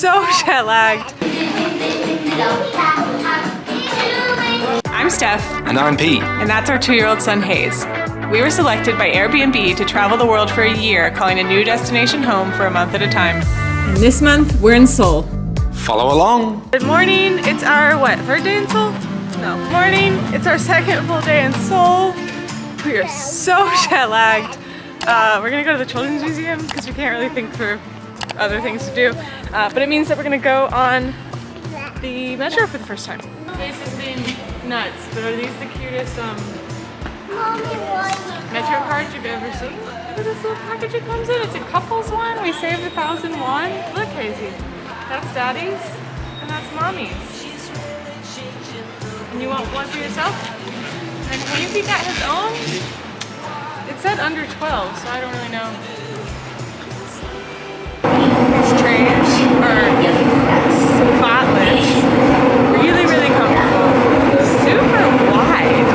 so jet lagged. I'm Steph. And I'm Pete. And that's our 2-year-old son Hayes. We were selected by AIRBNB to travel the world for a year, calling a new destination home for a month at a time. And this month, we're in Seoul. Follow along. Good morning. It's our, third day in Seoul? No. Morning. It's our second full day in Seoul. We are so jet lagged. We're gonna go to the Children's Museum because we can't really think for other things to do. But it means that we're gonna go on the metro for the first time. This has been nuts, but are these the cutest metro cards you've ever seen? Look at this little package it comes in. It's a couple's one. We saved 1,000 won. Look, Hazy. That's Daddy's and that's Mommy's. And you want one for yourself? And Hazy got his own. It said under 12, so I don't really know. These trays are spotless, really, really comfortable, super wide.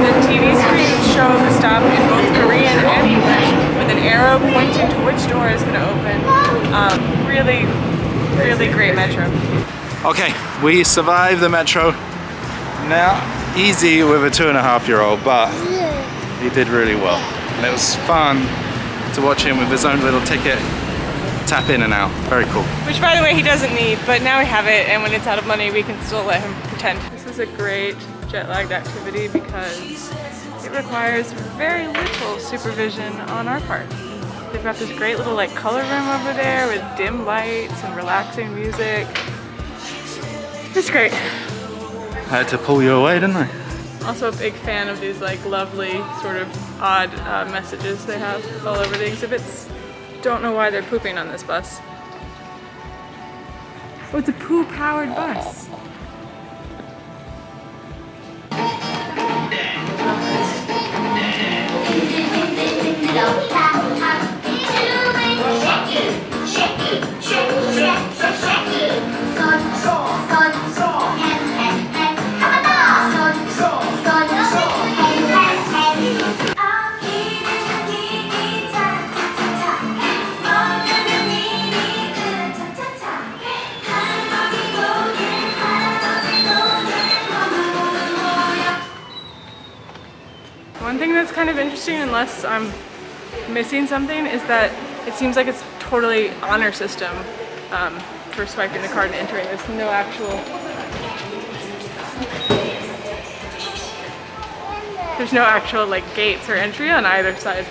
The TV screens show the stop in both Korean and English with an arrow pointing to which door is going to open. Really, really great metro. Okay, we survived the metro. Now, easy with a 2.5-year-old, but he did really well. And it was fun to watch him with his own little ticket tap in and out. Very cool. Which, by the way, he doesn't need, but now we have it, and when it's out of money, we can still let him pretend. This is a great jet-lagged activity because it requires very little supervision on our part. They've got this great little color room over there with dim lights and relaxing music. It's great. I had to pull you away, didn't I? Also a big fan of these lovely sort of odd messages they have all over the exhibits. Don't know why they're pooping on this bus. Oh, it's a poo-powered bus. One thing that's kind of interesting, unless I'm missing something, is that it seems like it's totally honor system for swiping the card and entering. There's no actual gates or entry on either side.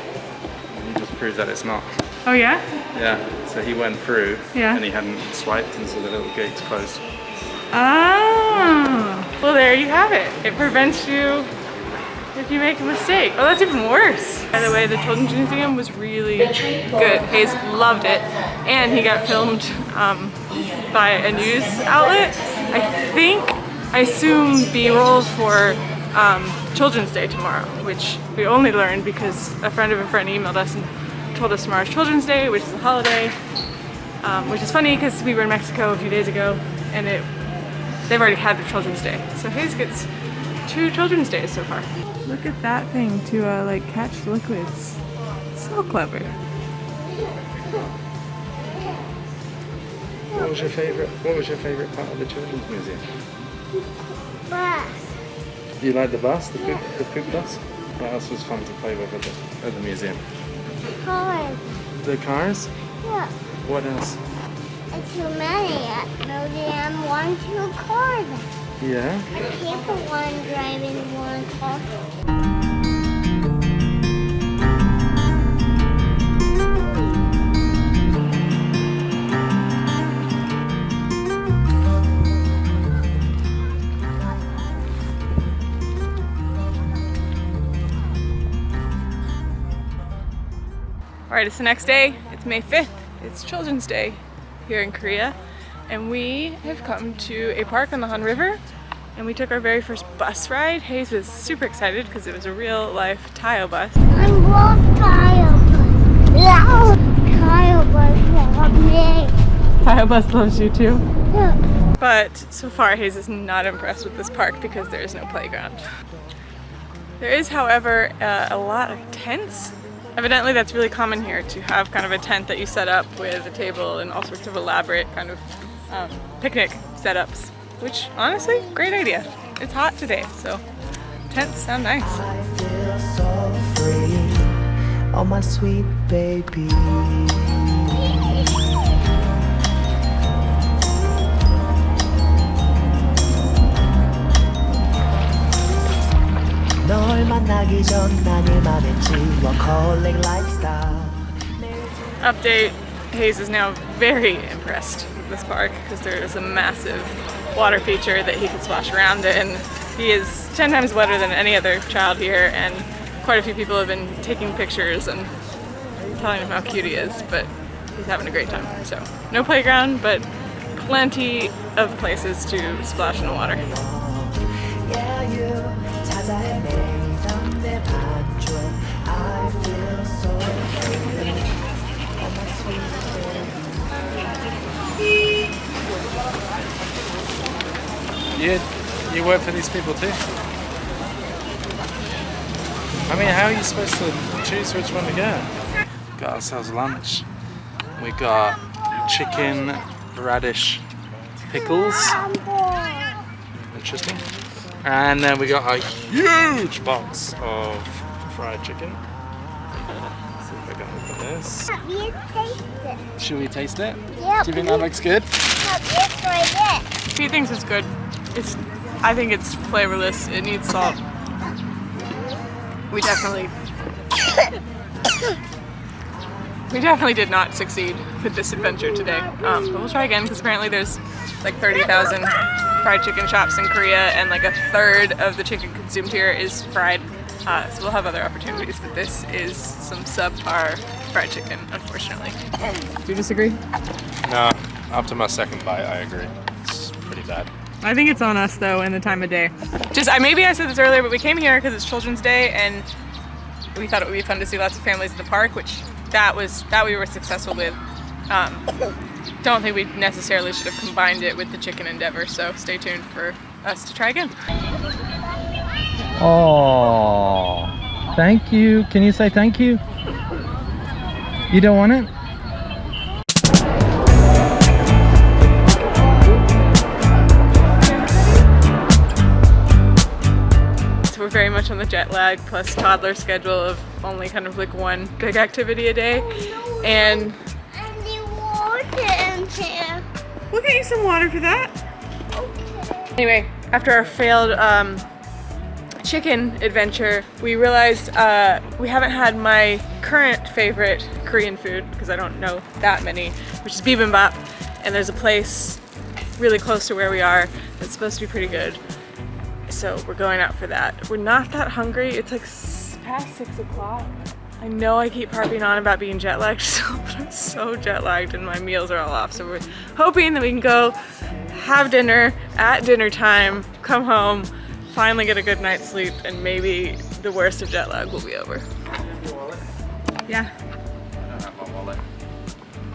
It just proves that it's not. Oh yeah? Yeah, so he went through and he hadn't swiped and so the little gate's closed. Ah, well there you have it. It prevents you if you make a mistake. Oh, that's even worse. By the way, the Children's Museum was really good. Hayes loved it. And he got filmed by a news outlet. I assume B-roll for Children's Day tomorrow, which we only learned because a friend of a friend emailed us and told us tomorrow's Children's Day, which is a holiday. Which is funny because we were in Mexico a few days ago and they've already had their Children's Day. So Hayes gets 2 Children's Days so far. Look at that thing to catch liquids. So clever. What was your favorite part of the Children's Museum? Bus. You like the bus, the poop bus? What else was fun to play with at the museum? Cars. The cars? Yeah. What else? Too many at museum. 1, 2 cars. Yeah. I can't put one driving one car. All right, it's the next day. It's May 5th. It's Children's Day here in Korea. And we have come to a park on the Han River and we took our very first bus ride. Hayes was super excited because it was a real life Tayo bus. I love Tayo bus. Loud Tayo bus loves me. Tayo bus loves you too? Yeah. But so far Hayes is not impressed with this park because there is no playground. There is, however, a lot of tents Evidently that's really common here, to have kind of a tent that you set up with a table and all sorts of elaborate kind of picnic setups, which honestly, great idea. It's hot today, so tents sound nice. I feel so free, oh my sweet baby. 널 만나기 전 난 일만 했지 workaholic lifestyle. Update, Hayes is now very impressed with this park because there is a massive water feature that he can splash around in. He is 10 times wetter than any other child here, and quite a few people have been taking pictures and telling him how cute he is, but he's having a great time. So no playground, but plenty of places to splash in the water. Yeah, you 찾아 헤매던 내 반쪽. I feel so free, oh my sweet baby. You work for these people too? I mean, how are you supposed to choose which one to get? Got ourselves lunch. We got chicken, radish, pickles. Interesting. And then we got a huge box of fried chicken. Let's see if I can open this. You taste it. Should we taste it? Yeah. Do you think that looks good? He thinks it's good. I think it's flavorless. It needs salt. We definitely did not succeed with this adventure today. But we'll try again because apparently there's like 30,000 fried chicken shops in Korea, and like a third of the chicken consumed here is fried. So we'll have other opportunities, but this is some subpar fried chicken, unfortunately. Do you disagree? No, after my second bite, I agree. It's pretty bad. I think it's on us though, and the time of day. Maybe I said this earlier, but we came here because it's Children's Day, and we thought it would be fun to see lots of families in the park, which that we were successful with. Don't think we necessarily should have combined it with the chicken endeavor, so stay tuned for us to try again. Oh, thank you. Can you say thank you? You don't want it? So we're very much on the jet lag plus toddler schedule of only kind of like one big activity a day, and Here. we'll get you some water for that. Okay. Anyway, after our failed chicken adventure, we realized we haven't had my current favorite Korean food, because I don't know that many, which is Bibimbap, and there's a place really close to where we are that's supposed to be pretty good. So we're going out for that. We're not that hungry. It's like past 6 o'clock. I know I keep harping on about being jet lagged still, but I'm so jet lagged and my meals are all off. So we're hoping that we can go have dinner at dinner time, come home, finally get a good night's sleep, and maybe the worst of jet lag will be over. Yeah. I don't have my wallet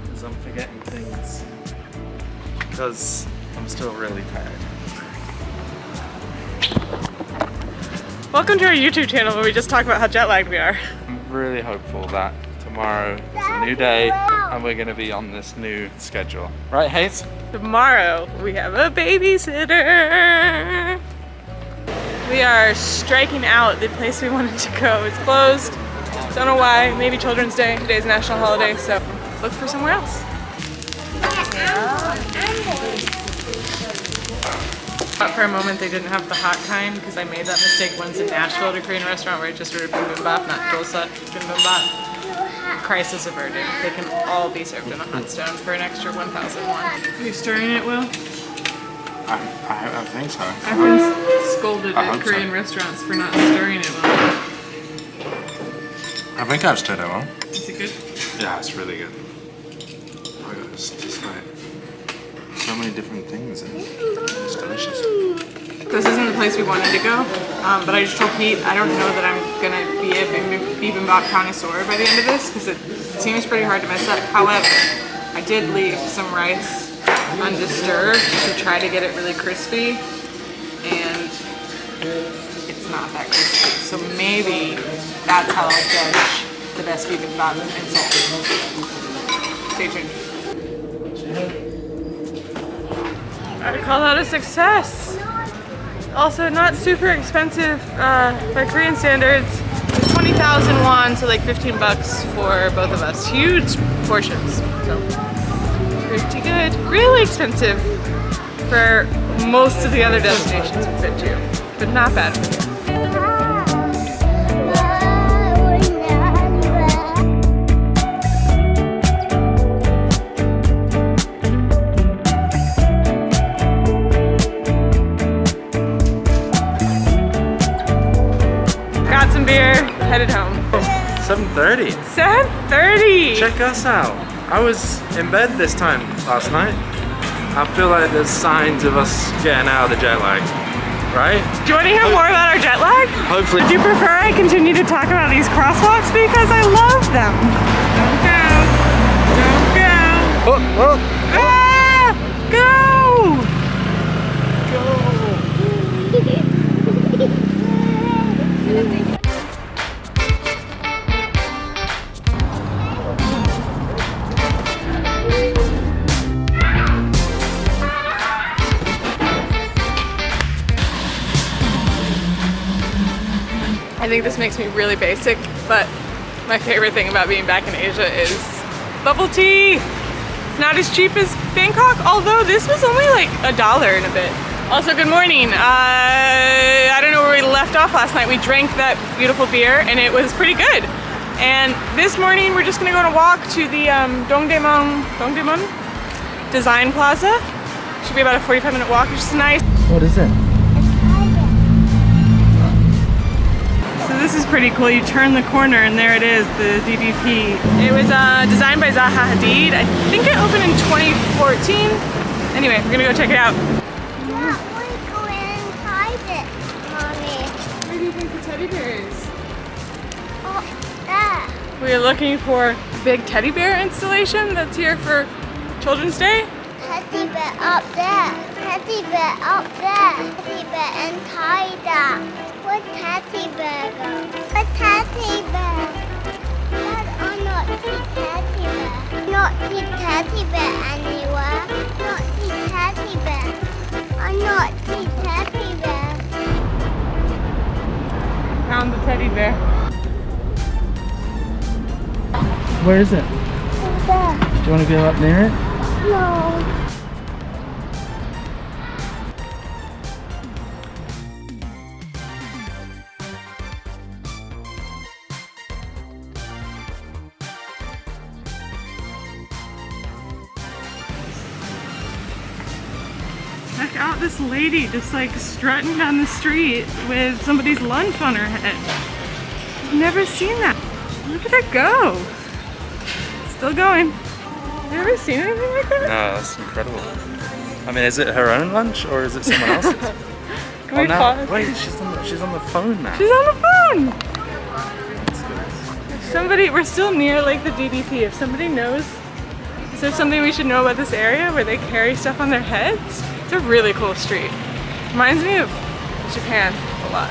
because I'm forgetting things because I'm still really tired. Welcome to our YouTube channel where we just talk about how jet lagged we are. I'm really hopeful that tomorrow is a new day and we're going to be on this new schedule. Right, Hayes? Tomorrow we have a babysitter. We are striking out the place we wanted to go. It's closed. Don't know why. Maybe Children's Day. Today's national holiday, so look for somewhere else. Thought for a moment they didn't have the hot kind because I made that mistake once in Nashville at a Korean restaurant where I just ordered bibimbap, not dosa, bibimbap. Crisis averted. They can all be served in a hot stone for an extra 1,000 won. Are you stirring it, Will? I think so. I've been scolded at Korean restaurants for not stirring it well. I think I've stirred it well. Is it good? Yeah, it's really good. It's just like so many different things and it's delicious. This isn't the place we wanted to go, but I just told Pete I don't know that I'm gonna be a bibimbap connoisseur by the end of this because it seems pretty hard to mess up. However, I did leave some rice undisturbed to try to get it really crispy, and it's not that crispy. So maybe that's how I'll judge the best bibimbap in Seoul. Stay tuned. I'd call that a success. Also not super expensive by Korean standards. 20,000 won, so like 15 bucks for both of us. Huge portions, so pretty good. Really expensive for most of the other destinations we've been to, but not bad for here. Got some beer, headed home. 7:30. 7:30! Check us out. I was in bed this time last night. I feel like there's signs of us getting out of the jet lag, right? Do you want to hear more about our jet lag? Hopefully. Do you prefer I continue to talk about these crosswalks because I love them? Don't go. Don't go. Oh, oh. Ah! Go! I think this makes me really basic, but my favorite thing about being back in Asia is bubble tea. It's not as cheap as Bangkok, although this was only like $1 and a bit. Also, good morning. I don't know where we left off last night. We drank that beautiful beer and it was pretty good. And this morning we're just gonna go on a walk to the Dongdaemun Design Plaza. Should be about a 45-minute walk, which is nice. What is it? So this is pretty cool. You turn the corner and there it is, the DDP. It was designed by Zaha Hadid. I think it opened in 2014. Anyway, we're gonna go check it out. Yeah, we're going inside it, Mommy. Where do you think the teddy bear is? Oh, there. We're looking for a big teddy bear installation that's here for Children's Day. Teddy bear up there. Teddy bear up there. Teddy bear inside that. Where teddy bear go? Where teddy bear? Dad, I'm not see teddy bear. Not see teddy bear anywhere. Not see teddy bear. I'm not see teddy bear. Found the teddy bear. Where is it? Over there. Do you want to go up near it? No. Check out this lady just like strutting down the street with somebody's lunch on her head. I've never seen that. Look at her go. Still going. Have you ever seen anything like that? No, that's incredible. I mean, is it her own lunch or is it someone else's? Can we pause? Wait, she's on the phone now. She's on the phone! If somebody, we're still near like the DDP. If somebody knows, is there something we should know about this area where they carry stuff on their heads? It's a really cool street. Reminds me of Japan a lot.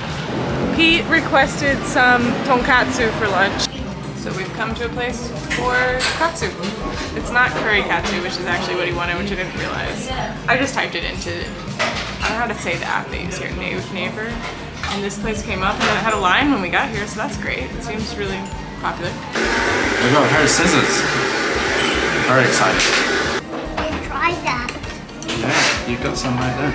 Pete requested some tonkatsu for lunch. So we've come to a place for katsu. It's not curry katsu, which is actually what he wanted, which I didn't realize. I just typed it into, I don't know how to say the app they use here, Naver. And this place came up and it had a line when we got here, so that's great. It seems really popular. We got a pair of scissors. Very excited. Try that. Yeah, you've got some right there.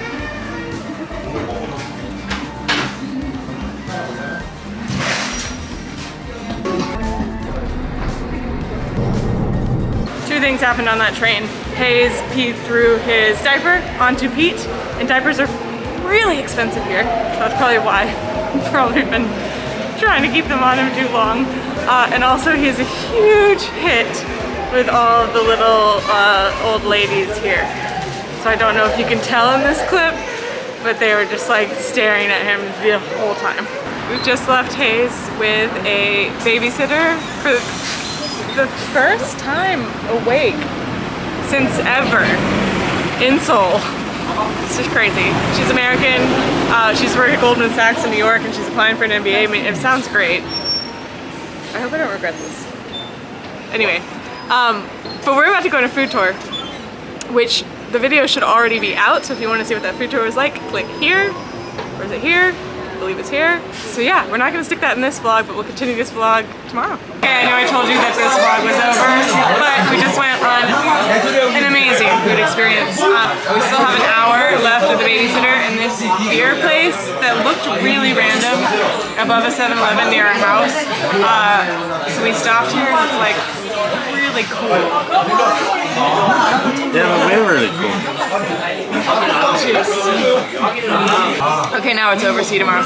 Two things happened on that train. Hayes peed through his diaper onto Pete, and diapers are really expensive here. So that's probably why I've probably been trying to keep them on him too long. And also he has a huge hit with all of the little old ladies here. So I don't know if you can tell in this clip, but they were just like staring at him the whole time. We've just left Hayes with a babysitter for the first time awake since ever in Seoul. It's just crazy. She's American. She's working at Goldman Sachs in New York and she's applying for an MBA. I mean, it sounds great. I hope I don't regret this. Anyway, but we're about to go on a food tour, which the video should already be out. So if you want to see what that food tour was like, click here. Or is it here? I believe it's here. So yeah, we're not gonna stick that in this vlog, but we'll continue this vlog tomorrow. Okay, I know I told you that this vlog was over, but we just went on an amazing food experience. We still have an hour left with the babysitter in this beer place that looked really random above a 7-Eleven near our house. So we stopped here and it's like really cool. Yeah, but we're really cool. Okay, now it's over. See you tomorrow.